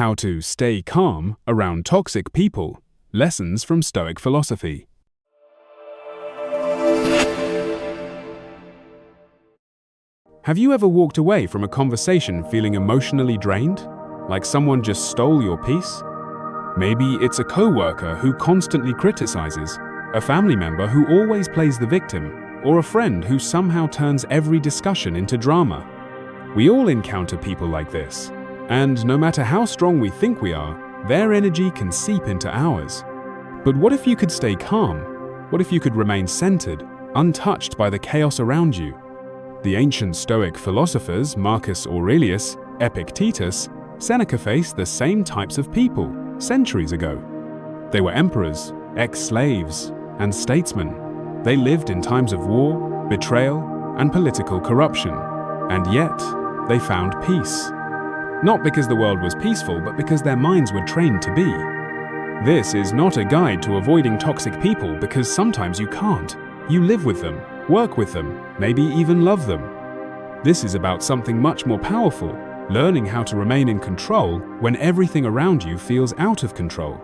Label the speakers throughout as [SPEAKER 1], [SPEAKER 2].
[SPEAKER 1] How to stay calm around toxic people. Lessons from Stoic philosophy. Have you ever walked away from a conversation feeling emotionally drained? Like someone just stole your peace? Maybe it's a coworker who constantly criticizes, a family member who always plays the victim, or a friend who somehow turns every discussion into drama. We all encounter people like this, and no matter how strong we think we are, their energy can seep into ours. But what if you could stay calm? What if you could remain centered, untouched by the chaos around you? The ancient Stoic philosophers Marcus Aurelius, Epictetus, Seneca faced the same types of people centuries ago. They were emperors, ex-slaves, and statesmen. They lived in times of war, betrayal, and political corruption, and yet they found peace. Not because the world was peaceful, but because their minds were trained to be. This is not a guide to avoiding toxic people, because sometimes you can't. You live with them, work with them, maybe even love them. This is about something much more powerful, learning how to remain in control when everything around you feels out of control.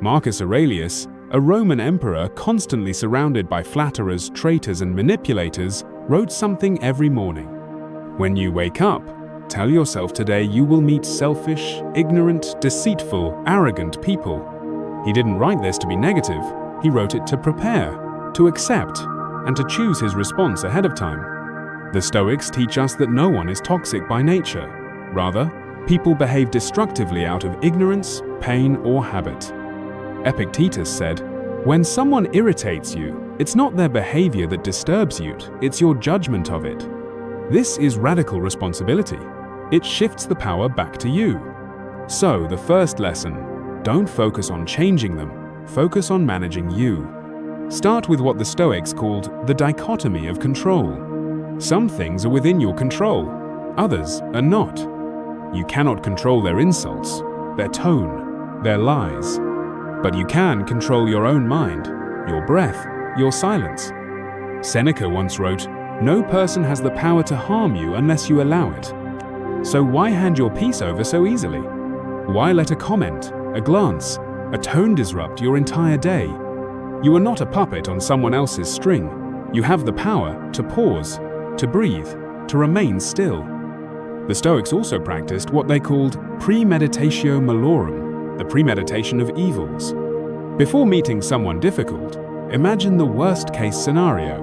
[SPEAKER 1] Marcus Aurelius, a Roman emperor constantly surrounded by flatterers, traitors, and manipulators, wrote something every morning. When you wake up, tell yourself today you will meet selfish, ignorant, deceitful, arrogant people. He didn't write this to be negative, he wrote it to prepare, to accept, and to choose his response ahead of time. The Stoics teach us that no one is toxic by nature. Rather, people behave destructively out of ignorance, pain, or habit. Epictetus said, "When someone irritates you, it's not their behavior that disturbs you, it's your judgment of it." This is radical responsibility. It shifts the power back to you. So, the first lesson, don't focus on changing them, focus on managing you. Start with what the Stoics called the dichotomy of control. Some things are within your control, others are not. You cannot control their insults, their tone, their lies. But you can control your own mind, your breath, your silence. Seneca once wrote, "No person has the power to harm you unless you allow it." So why hand your peace over so easily? Why let a comment, a glance, a tone disrupt your entire day? You are not a puppet on someone else's string. You have the power to pause, to breathe, to remain still. The Stoics also practiced what they called premeditatio malorum, the premeditation of evils. Before meeting someone difficult, imagine the worst-case scenario.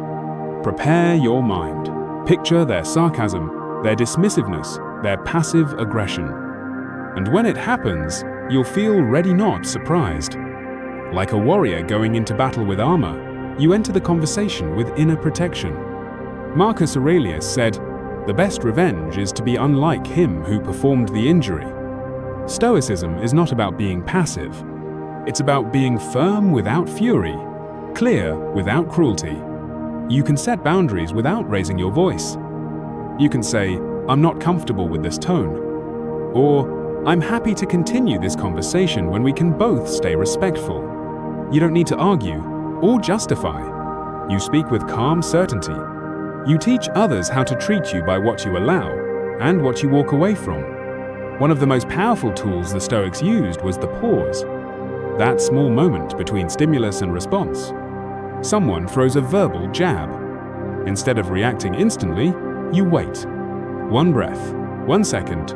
[SPEAKER 1] Prepare your mind. Picture their sarcasm, their dismissiveness, their passive aggression. And when it happens, you'll feel ready, not surprised. Like a warrior going into battle with armor, you enter the conversation with inner protection. Marcus Aurelius said, "The best revenge is to be unlike him who performed the injury." Stoicism is not about being passive. It's about being firm without fury, clear without cruelty. You can set boundaries without raising your voice. You can say, "I'm not comfortable with this tone," or "I'm happy to continue this conversation when we can both stay respectful." You don't need to argue or justify. You speak with calm certainty. You teach others how to treat you by what you allow and what you walk away from. One of the most powerful tools the Stoics used was the pause. That small moment between stimulus and response. Someone throws a verbal jab. Instead of reacting instantly, you wait. One breath, 1 second.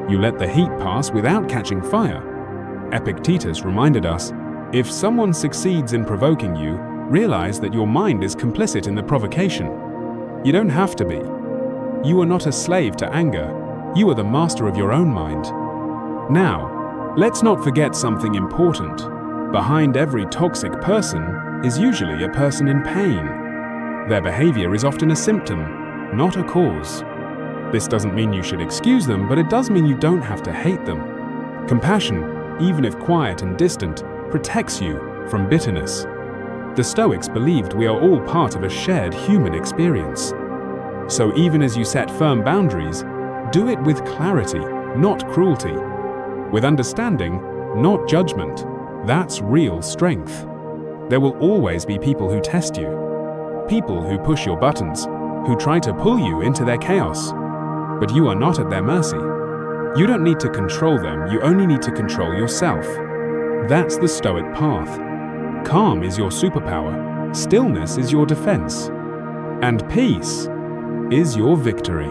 [SPEAKER 1] You let the heat pass without catching fire. Epictetus reminded us, if someone succeeds in provoking you, realize that your mind is complicit in the provocation. You don't have to be. You are not a slave to anger. You are the master of your own mind. Now, let's not forget something important. Behind every toxic person is usually a person in pain. Their behavior is often a symptom, not a cause. This doesn't mean you should excuse them, but it does mean you don't have to hate them. Compassion, even if quiet and distant, protects you from bitterness. The Stoics believed we are all part of a shared human experience. So even as you set firm boundaries, do it with clarity, not cruelty. With understanding, not judgment. That's real strength. There will always be people who test you. People who push your buttons, who try to pull you into their chaos. But you are not at their mercy. You don't need to control them, you only need to control yourself. That's the Stoic path. Calm is your superpower, stillness is your defense, and peace is your victory.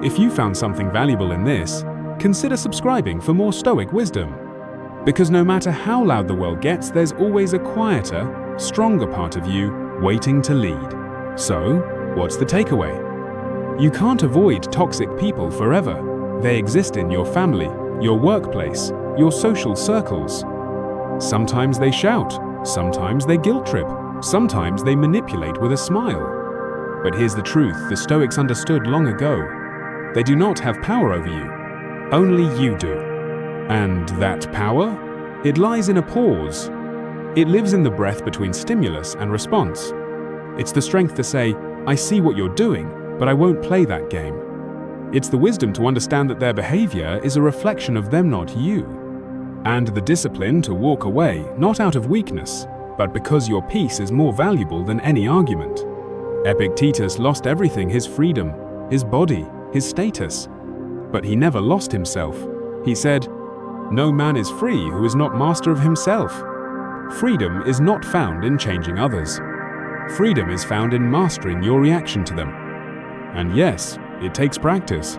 [SPEAKER 1] If you found something valuable in this, consider subscribing for more Stoic wisdom. Because no matter how loud the world gets, there's always a quieter, stronger part of you waiting to lead. So, what's the takeaway? You can't avoid toxic people forever. They exist in your family, your workplace, your social circles. Sometimes they shout, sometimes they guilt trip, sometimes they manipulate with a smile. But here's the truth the Stoics understood long ago. They do not have power over you. Only you do. And that power? It lies in a pause. It lives in the breath between stimulus and response. It's the strength to say, I see what you're doing, but I won't play that game. It's the wisdom to understand that their behavior is a reflection of them, not you. And the discipline to walk away, not out of weakness, but because your peace is more valuable than any argument. Epictetus lost everything: his freedom, his body, his status. But he never lost himself. He said, "No man is free who is not master of himself." Freedom is not found in changing others. Freedom is found in mastering your reaction to them. And yes, it takes practice.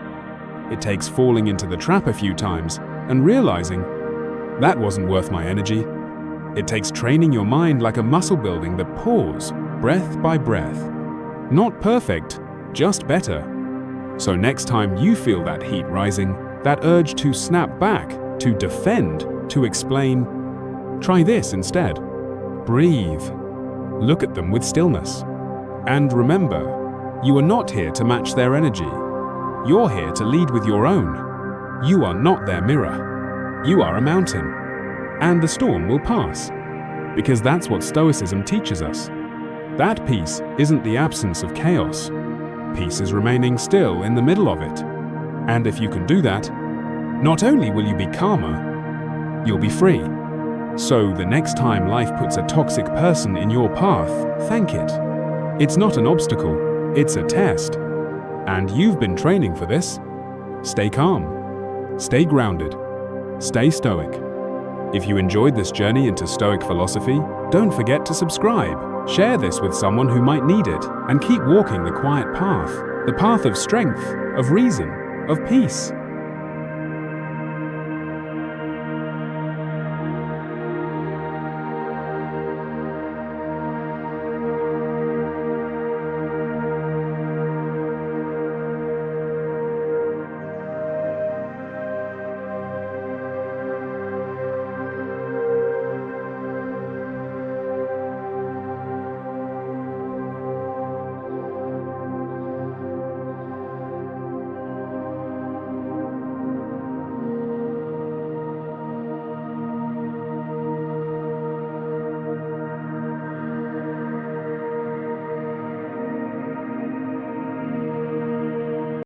[SPEAKER 1] It takes falling into the trap a few times and realizing that wasn't worth my energy. It takes training your mind like a muscle building that pours, breath by breath. Not perfect, just better. So next time you feel that heat rising, that urge to snap back, to defend, to explain, try this instead. Breathe. Look at them with stillness. And remember, you are not here to match their energy. You're here to lead with your own. You are not their mirror. You are a mountain. And the storm will pass. Because that's what Stoicism teaches us. That peace isn't the absence of chaos. Peace is remaining still in the middle of it. And if you can do that, not only will you be calmer, you'll be free. So the next time life puts a toxic person in your path, thank it. It's not an obstacle, it's a test. And you've been training for this. Stay calm, stay grounded, stay stoic. If you enjoyed this journey into Stoic philosophy, don't forget to subscribe, share this with someone who might need it, and keep walking the quiet path, the path of strength, of reason, of peace.